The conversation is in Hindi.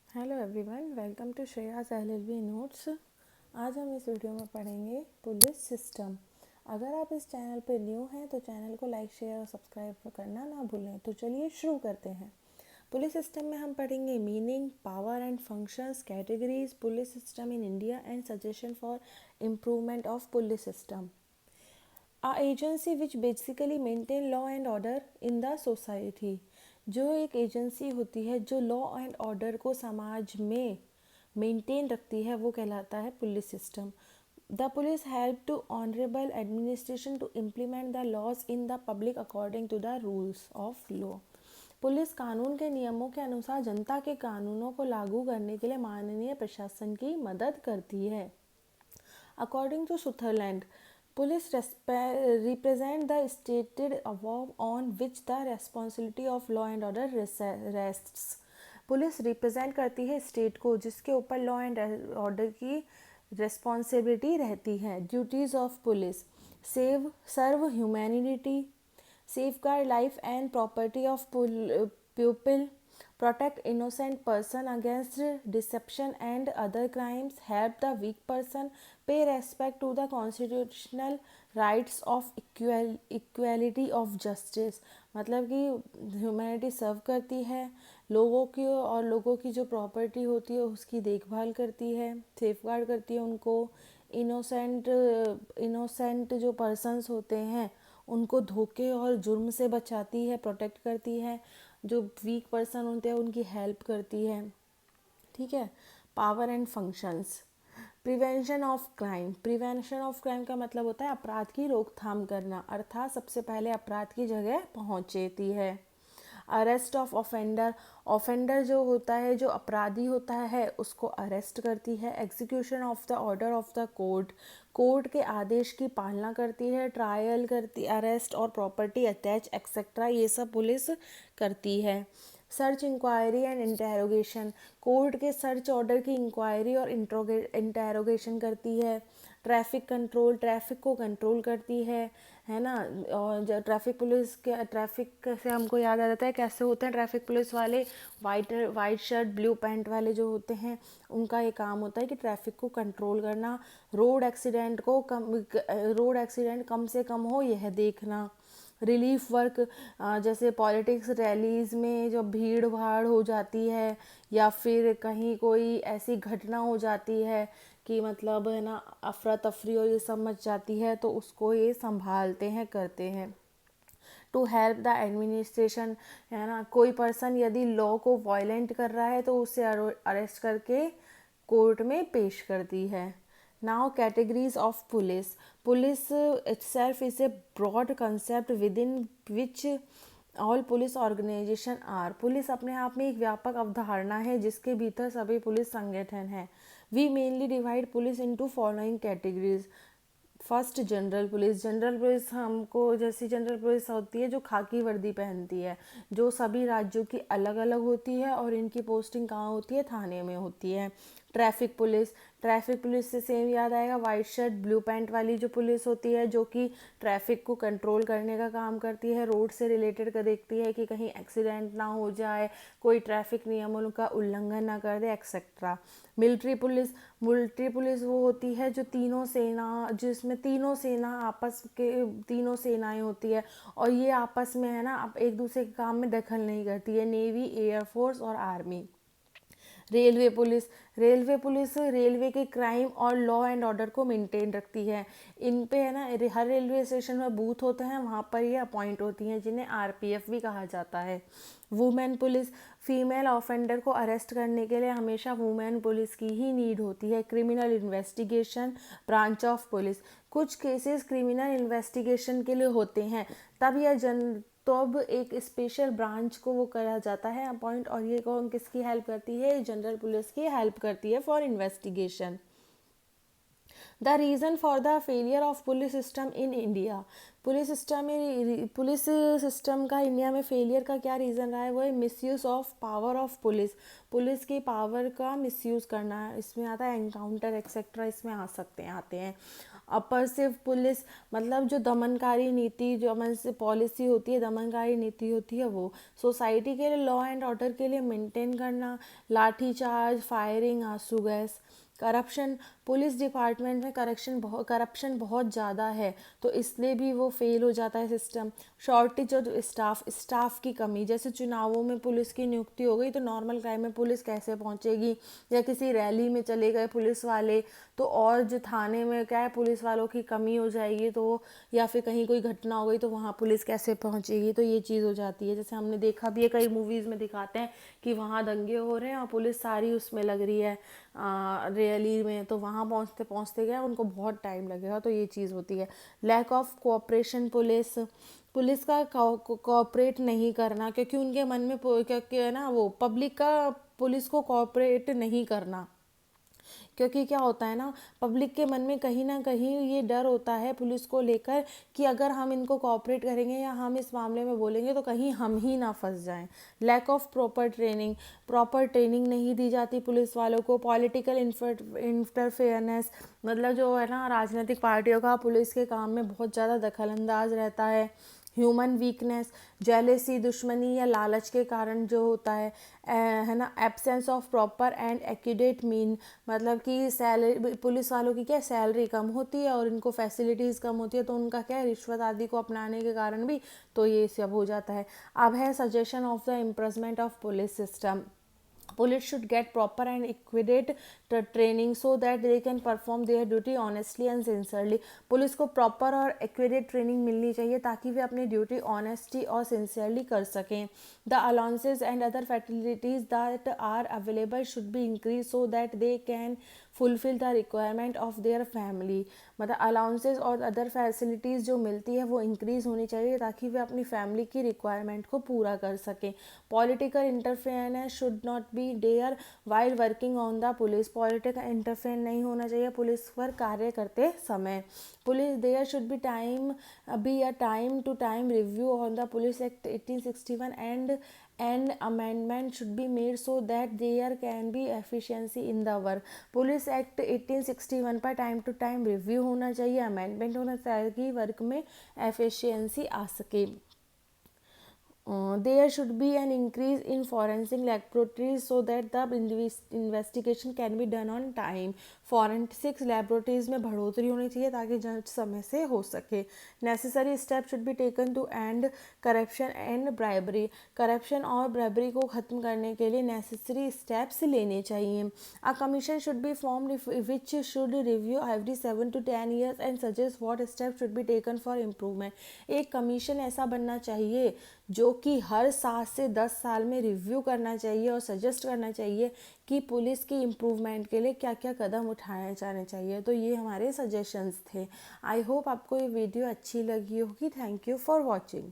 Hello everyone, welcome to Shreyas LLB notes. आज हम इस वीडियो में पढ़ेंगे पुलिस सिस्टम। अगर आप इस चैनल पर न्यू हैं तो चैनल को लाइक, शेयर और सब्सक्राइब करना ना भूलें। तो चलिए शुरू करते हैं। पुलिस सिस्टम में हम पढ़ेंगे meaning, power and functions, categories, police system in India and suggestion for improvement of police system. A agency which basically maintain law and order in the society। जो एक एजेंसी होती है जो लॉ एंड ऑर्डर को समाज में मेंटेन रखती है वो कहलाता है police system. The police help to honourable administration to implement the laws in the public according to the rules of law. Police कानून के नियमों के अनुसार जनता के कानूनों को लागू करने के लिए माननीय प्रशासन की मदद करती है। According to Sutherland, police represent the stated above on which the responsibility of law and order rests। Police represent करती है स्टेट को जिसके ऊपर लॉ एंड ऑर्डर की रिस्पॉन्सिबिलिटी रहती है। Duties of police: save serve humanity, safeguard life and property of pupil, protect innocent person against deception and other crimes, help the weak person, pay respect to the constitutional rights of equality of justice। मतलब कि ह्यूमैनिटी सर्व करती है, लोगों की और लोगों की जो प्रॉपर्टी होती है उसकी देखभाल करती है, सेफगार्ड करती है उनको, इनोसेंट जो पर्सन्स होते हैं उनको धोखे और जुर्म से बचाती है, प्रोटेक्ट करती है, जो वीक पर्सन होते हैं उनकी हेल्प करती है। ठीक है। Power and functions: prevention of crime. Prevention of crime का मतलब होता है अपराध की रोकथाम करना, अर्थात सबसे पहले अपराध की जगह पहुंचती है। अरेस्ट ऑफ ऑफेंडर: ऑफेंडर जो होता है, जो अपराधी होता है उसको अरेस्ट करती है। Execution of the order of the court: court के आदेश की पालना करती है। ट्रायल करती, अरेस्ट और प्रॉपर्टी अटैच एक्सेट्रा ये सब पुलिस करती है। Search, inquiry and interrogation: court के सर्च ऑर्डर की इंक्वायरी और इंटेरोगेशन करती है। ट्रैफिक कंट्रोल: ट्रैफिक को कंट्रोल करती है ना। और ट्रैफिक पुलिस के, ट्रैफिक से हमको याद आ जाता है कैसे होते हैं ट्रैफिक पुलिस वाले, वाइट शर्ट ब्लू पैंट वाले जो होते हैं उनका ये काम होता है कि ट्रैफिक को कंट्रोल करना, रोड एक्सीडेंट कम से कम हो यह देखना। रिलीफ वर्क: जैसे पॉलिटिक्स रैलीज में जब भीड़ भाड़ हो जाती है या फिर कहीं कोई ऐसी घटना हो जाती है कि मतलब है ना अफरा तफरी और ये सब मच जाती है तो उसको ये संभालते हैं, करते हैं। टू हेल्प द एडमिनिस्ट्रेशन, है ना, कोई पर्सन यदि लॉ को वायलेंट कर रहा है तो उसे अरेस्ट करके कोर्ट में पेश करती है। Now categories of police: police itself is a broad concept within which all police organisation are. Police अपने आप में एक व्यापक अवधारणा है जिसके भीतर सभी पुलिस संगठन हैं। We mainly divide police into following categories. First, general police. General police हमको, जैसी जनरल पुलिस होती है जो खाकी वर्दी पहनती है, जो सभी राज्यों की अलग अलग होती है और इनकी पोस्टिंग कहाँ होती है, थाने में होती है। ट्रैफिक पुलिस: ट्रैफिक पुलिस से सेम याद आएगा, वाइट शर्ट ब्लू पैंट वाली जो पुलिस होती है जो कि ट्रैफिक को कंट्रोल करने का काम करती है, रोड से रिलेटेड कर देखती है कि कहीं एक्सीडेंट ना हो जाए, कोई ट्रैफिक नियमों का उल्लंघन ना कर दे etcetera. Military police: military police वो होती है जो तीनों सेना, जिसमें तीनों सेना आपस के, तीनों सेनाएं होती है और ये आपस में है ना अब एक दूसरे के काम में दखल नहीं करती है, नेवी, एयरफोर्स और army. Railway police: railway police railway के क्राइम और लॉ एंड ऑर्डर को मेंटेन रखती है। इन पे है ना हर रेलवे स्टेशन में बूथ होते हैं, वहाँ पर ये अपॉइंट होती हैं जिन्हें आरपीएफ भी कहा जाता है। वुमेन पुलिस: फीमेल ऑफेंडर को अरेस्ट करने के लिए हमेशा वुमेन पुलिस की ही नीड होती है। Criminal investigation branch of police: कुछ केसेस क्रिमिनल इन्वेस्टिगेशन के लिए होते हैं तब यह तो अब एक स्पेशल ब्रांच को वो करा जाता है अपॉइंट, और ये कौन किसकी हेल्प करती है, जनरल पुलिस की हेल्प करती है for investigation. The reason for the failure of police system in India: police system का इंडिया में फेलियर का क्या रीज़न रहा है, वो है misuse of power of police. Police की पावर का मिसयूज़ करना, इसमें आता है एनकाउंटर एक्सेट्रा, इसमें आ सकते हैं, आते हैं। अपर्सिव पुलिस, मतलब जो दमनकारी नीति, जो अमन पॉलिसी होती है, दमनकारी नीति होती है वो। सोसाइटी के लिए लॉ एंड ऑर्डर के लिए मेंटेन करना, लाठीचार्ज, फायरिंग, आंसू गैस। करप्शन, पुलिस डिपार्टमेंट में करप्शन बहुत ज़्यादा है, तो इसलिए भी वो फेल हो जाता है सिस्टम। शॉर्टेज ऑफ स्टाफ की कमी, जैसे चुनावों में पुलिस की नियुक्ति हो गई तो नॉर्मल क्राइम में पुलिस कैसे पहुंचेगी, या किसी रैली में चले गए पुलिस वाले तो, और जो थाने में क्या है पुलिस वालों की कमी हो जाएगी तो, या फिर कहीं कोई घटना हो गई तो वहाँ पुलिस कैसे पहुँचेगी, तो ये चीज़ हो जाती है। जैसे हमने देखा भी है, कई मूवीज़ में दिखाते हैं कि वहाँ दंगे हो रहे हैं और पुलिस सारी उसमें लग रही है रैली में, तो वहाँ पहुँचते पहुँचते गया उनको बहुत टाइम लगेगा, तो ये चीज़ होती है। लैक ऑफ कोऑपरेशन, पुलिस का कोऑपरेट नहीं करना, क्योंकि उनके मन में क्योंकि है ना वो पब्लिक का पुलिस को कोऑपरेट नहीं करना, क्योंकि क्या होता है ना, पब्लिक के मन में कहीं ना कहीं ये डर होता है पुलिस को लेकर कि अगर हम इनको कोऑपरेट करेंगे या हम इस मामले में बोलेंगे तो कहीं हम ही ना फंस जाएं। लैक ऑफ प्रॉपर ट्रेनिंग नहीं दी जाती पुलिस वालों को। पॉलिटिकल इंटरफेयरनेस, मतलब जो है ना राजनीतिक पार्टियों का पुलिस के काम में बहुत ज़्यादा दखल अंदाज रहता है। ह्यूमन वीकनेस, जेलेसी, दुश्मनी या लालच के कारण जो होता है ना। Absence of proper and accurate mean, मतलब कि सैलरी, पुलिस वालों की क्या सैलरी कम होती है और इनको फैसिलिटीज़ कम होती है, तो उनका क्या है रिश्वत आदि को अपनाने के कारण भी तो ये सब हो जाता है। अब है suggestion of the improvement of police system. Police should get proper and equidate training so that they can perform their duty honestly and sincerely। Police को प्रॉपर और एक्यूरेट ट्रेनिंग मिलनी चाहिए ताकि वे अपनी ड्यूटी ऑनेस्टी और सिंसियरली कर सकें। The allowances and other facilities that are available should be increase so that they can fulfil the requirement of their family, मतलब अलाउंसेज और अदर फैसिलिटीज़ जो मिलती है वो इंक्रीज़ होनी चाहिए ताकि वे अपनी फैमिली की रिक्वायरमेंट को पूरा कर सकें। Political interference should not be there while working on the police, political interfere नहीं होना चाहिए पुलिस पर कार्य करते समय। Police there should be a time to time review on the police act 1861 and an amendment should be made so that there can be efficiency in the work। Police act 1861 पर टाइम टू टाइम रिव्यू होना चाहिए, अमेंडमेंट होना चाहिए कि वर्क में एफिशिएंसी आ सके। There should be an increase in forensic laboratories so that the investigation can be done on time। forensic laboratories में बढ़ोतरी होनी चाहिए ताकि जांच समय से हो सके। necessary steps should be taken to end corruption and bribery। Corruption और ब्राइबरी को ख़त्म करने के लिए necessary steps लेने चाहिए। A commission should be formed which should review every 7 to 10 years and suggest what steps should be taken for improvement। एक कमीशन ऐसा बनना चाहिए जो कि हर 7 से 10 साल में रिव्यू करना चाहिए और सजेस्ट करना चाहिए कि पुलिस की इम्प्रूवमेंट के लिए क्या क्या कदम उठाए जाने चाहिए। तो ये हमारे सजेशंस थे। आई होप आपको ये वीडियो अच्छी लगी होगी। Thank you for watching.